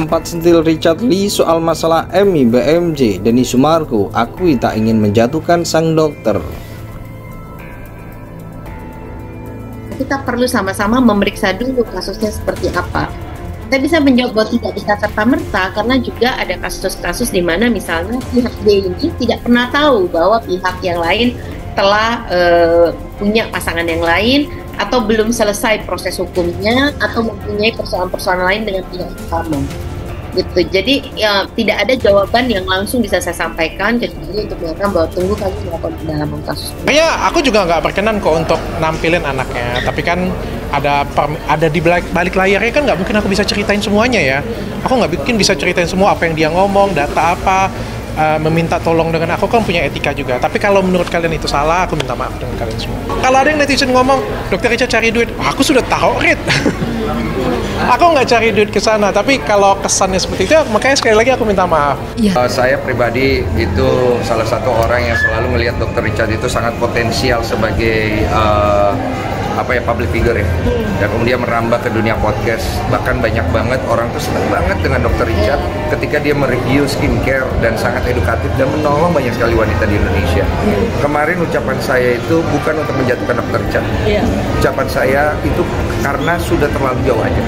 Sempat sentil Richard Lee soal masalah Emmy BMJ, Denny Sumargo akui tak ingin menjatuhkan sang dokter. Kita perlu sama-sama memeriksa dulu kasusnya seperti apa. Kita bisa menjawab bahwa tidak bisa serta-merta karena juga ada kasus-kasus di mana misalnya pihak D ini tidak pernah tahu bahwa pihak yang lain telah punya pasangan yang lain atau belum selesai proses hukumnya atau mempunyai persoalan-persoalan lain dengan pihak utama. Gitu. Jadi ya, tidak ada jawaban yang langsung bisa saya sampaikan kecuali untuk mengatakan bahwa tunggu kami melakukan pendalaman kasus. Ya, aku juga nggak berkenan kok untuk nampilin anaknya. Tapi kan ada di balik layarnya kan nggak mungkin aku bisa ceritain semuanya ya. Aku nggak mungkin bisa ceritain semua apa yang dia ngomong, data apa. Meminta tolong dengan aku kan punya etika juga. Tapi kalau menurut kalian itu salah, aku minta maaf dengan kalian semua. Kalau ada yang netizen ngomong, Dokter Richard cari duit, aku sudah tahu, Rit. Aku nggak cari duit ke sana. Tapi kalau kesannya seperti itu, makanya sekali lagi aku minta maaf. Saya pribadi itu salah satu orang yang selalu melihat Dokter Richard itu sangat potensial sebagai public figure ya. Dan kemudian merambah ke dunia podcast. Bahkan banyak banget orang tuh senang banget dengan Dokter Richard ketika dia mereview skincare dan sangat edukatif dan menolong banyak sekali wanita di Indonesia. Kemarin ucapan saya itu bukan untuk menjatuhkan Dokter Richard. Ucapan saya itu karena sudah terlalu jauh aja.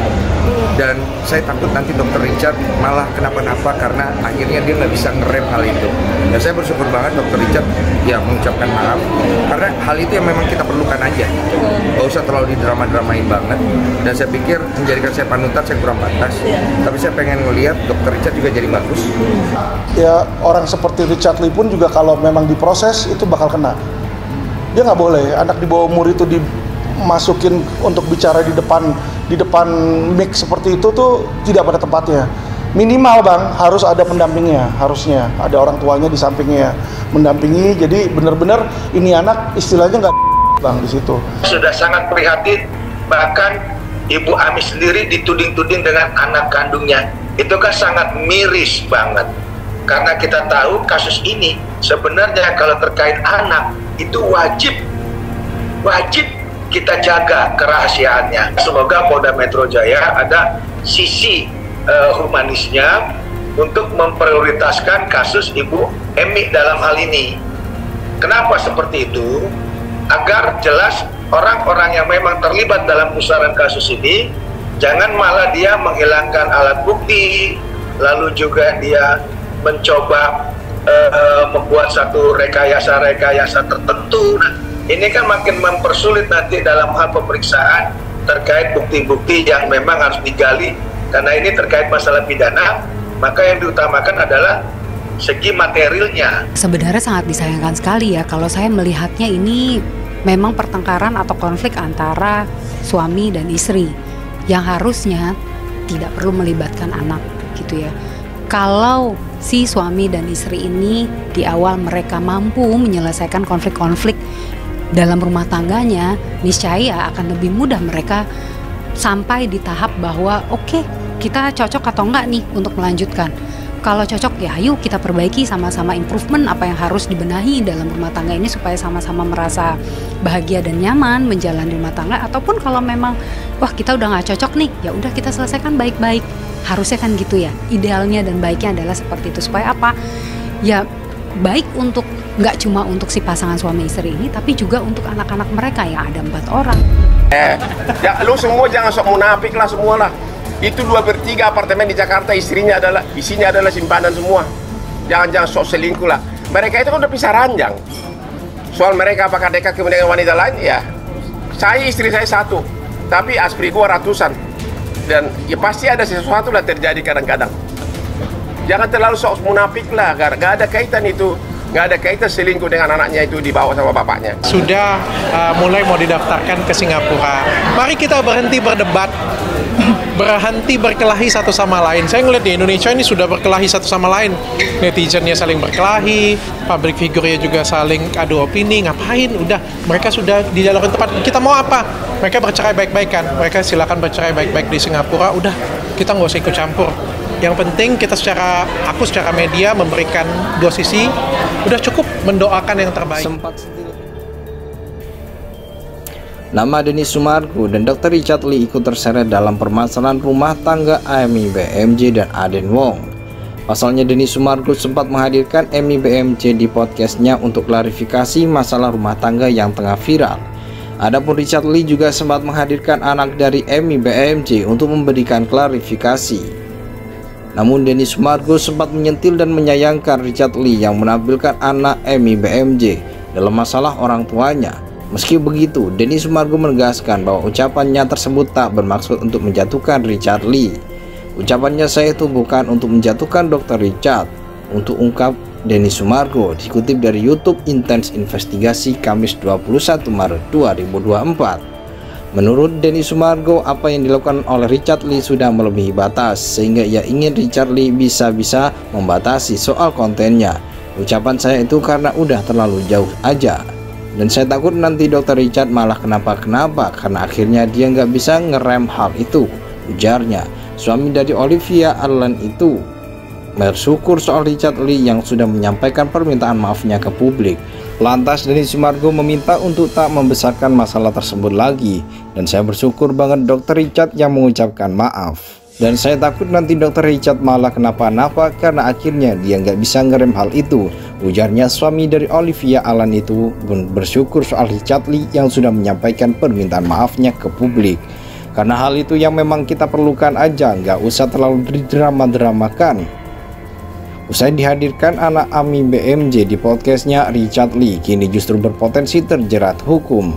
Dan saya takut nanti Dokter Richard malah kenapa-napa karena akhirnya dia nggak bisa ngerem hal itu. Dan saya bersyukur banget Dokter Richard ya mengucapkan maaf karena hal itu yang memang kita perlukan aja. Gak usah terlalu didrama-dramain banget. Dan saya pikir menjadikan saya panutan saya kurang pantas. Tapi saya pengen ngelihat Dokter Richard juga jadi bagus. Ya orang seperti Richard Lee pun juga kalau memang diproses itu bakal kena. Dia nggak boleh anak di bawah umur itu dimasukin untuk bicara di depan mic seperti itu tuh tidak pada tempatnya. Minimal bang harus ada pendampingnya, harusnya ada orang tuanya di sampingnya mendampingi. Jadi benar-benar ini anak istilahnya nggak bang di situ. Sudah sangat prihatin, bahkan Ibu Ami sendiri dituding-tuding dengan anak kandungnya. Itu kan sangat miris banget. Karena kita tahu kasus ini sebenarnya kalau terkait anak itu wajib kita jaga kerahasiaannya. Semoga Polda Metro Jaya ada sisi humanisnya untuk memprioritaskan kasus Ibu Emmy dalam hal ini. Kenapa seperti itu? Agar jelas orang-orang yang memang terlibat dalam pusaran kasus ini jangan malah dia menghilangkan alat bukti, lalu juga dia mencoba membuat satu rekayasa tertentu. Nah, ini kan makin mempersulit nanti dalam hal pemeriksaan terkait bukti-bukti yang memang harus digali. Karena ini terkait masalah pidana, maka yang diutamakan adalah segi materialnya. Sebenarnya sangat disayangkan sekali ya kalau saya melihatnya ini memang pertengkaran atau konflik antara suami dan istri yang harusnya tidak perlu melibatkan anak gitu ya. Kalau si suami dan istri ini di awal mereka mampu menyelesaikan konflik-konflik dalam rumah tangganya, niscaya akan lebih mudah mereka sampai di tahap bahwa oke, kita cocok atau enggak nih untuk melanjutkan. Kalau cocok ya ayo kita perbaiki sama-sama, improvement apa yang harus dibenahi dalam rumah tangga ini supaya sama-sama merasa bahagia dan nyaman menjalani rumah tangga. Ataupun kalau memang wah kita udah nggak cocok nih, ya udah kita selesaikan baik-baik. Harusnya kan gitu ya, idealnya dan baiknya adalah seperti itu. Supaya apa? Ya baik untuk nggak cuma untuk si pasangan suami istri ini, tapi juga untuk anak-anak mereka yang ada 4 orang. Ya lu semua jangan sok munafik lah semua lah. Itu 2/3 apartemen di Jakarta isinya adalah simpanan semua. Jangan sok selingkuh lah. Mereka itu kan udah pisah ranjang. Soal mereka apakah dekat kemudian dengan wanita lain, ya istri saya 1, tapi aspri gua ratusan. Dan ya pasti ada sesuatu lah terjadi kadang-kadang. Jangan terlalu sok munafik lah, gak ada kaitan itu. Nggak ada kaitan selingkuh dengan anaknya itu dibawa sama bapaknya. Sudah mulai mau didaftarkan ke Singapura. Mari kita berhenti berdebat, berhenti berkelahi satu sama lain. Saya ngeliat di Indonesia ini sudah berkelahi satu sama lain. Netizennya saling berkelahi, public figure-nya juga saling adu opini. Ngapain? Udah, mereka sudah di jalur yang tepat. Kita mau apa? Mereka bercerai baik-baik kan? Mereka silakan bercerai baik-baik di Singapura. Udah, kita nggak usah ikut campur. Yang penting kita aku secara media memberikan 2 sisi, udah cukup mendoakan yang terbaik. Nama Denny Sumargo dan Dr. Richard Lee ikut terseret dalam permasalahan rumah tangga Amy BMJ dan Aden Wong. Pasalnya Denny Sumargo sempat menghadirkan Amy BMJ di podcastnya untuk klarifikasi masalah rumah tangga yang tengah viral. Adapun Richard Lee juga sempat menghadirkan anak dari Amy BMJ untuk memberikan klarifikasi. Namun Denny Sumargo sempat menyentil dan menyayangkan Richard Lee yang menampilkan anak Amy BMJ dalam masalah orang tuanya. Meski begitu, Denny Sumargo menegaskan bahwa ucapannya tersebut tak bermaksud untuk menjatuhkan Richard Lee. Ucapannya saya itu bukan untuk menjatuhkan Dr. Richard, untuk ungkap Denny Sumargo, dikutip dari YouTube Intens Investigasi Kamis 21 Maret 2024. Menurut Denny Sumargo, apa yang dilakukan oleh Richard Lee sudah melebihi batas, sehingga ia ingin Richard Lee bisa-bisa membatasi soal kontennya. Ucapan saya itu karena udah terlalu jauh aja. Dan saya takut nanti Dr. Richard malah kenapa-kenapa karena akhirnya dia nggak bisa ngerem hal itu, ujarnya. Suami dari Olivia Allen itu bersyukur soal Richard Lee yang sudah menyampaikan permintaan maafnya ke publik. Lantas Denny Sumargo meminta untuk tak membesarkan masalah tersebut lagi. Dan saya bersyukur banget Dr. Richard yang mengucapkan maaf. Dan saya takut nanti Dr. Richard malah kenapa-napa karena akhirnya dia nggak bisa ngerem hal itu, ujarnya. Suami dari Olivia Allen itu pun bersyukur soal Richard Lee yang sudah menyampaikan permintaan maafnya ke publik. Karena hal itu yang memang kita perlukan aja, nggak usah terlalu didrama-dramakan. Usai dihadirkan anak Amy BMJ di podcastnya, Richard Lee kini justru berpotensi terjerat hukum.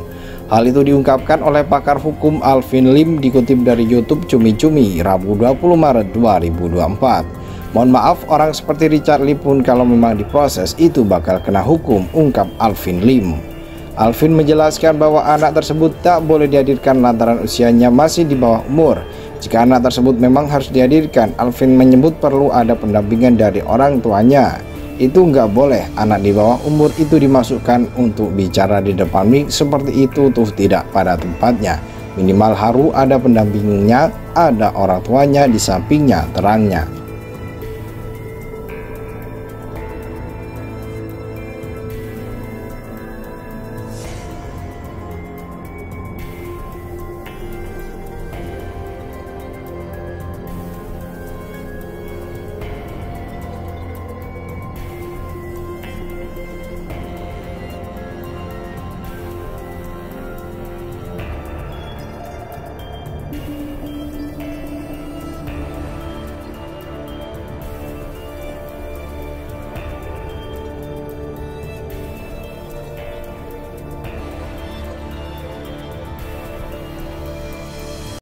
Hal itu diungkapkan oleh pakar hukum Alvin Lim dikutip dari YouTube Cumi-Cumi Rabu 20 Maret 2024. Mohon maaf, orang seperti Richard Lee pun kalau memang diproses itu bakal kena hukum, ungkap Alvin Lim. Alvin menjelaskan bahwa anak tersebut tak boleh dihadirkan lantaran usianya masih di bawah umur. Jika anak tersebut memang harus dihadirkan, Alvin menyebut perlu ada pendampingan dari orang tuanya. Itu nggak boleh anak di bawah umur itu dimasukkan untuk bicara di depan mic seperti itu tuh tidak pada tempatnya. Minimal harus ada pendampingnya, ada orang tuanya di sampingnya, terangnya.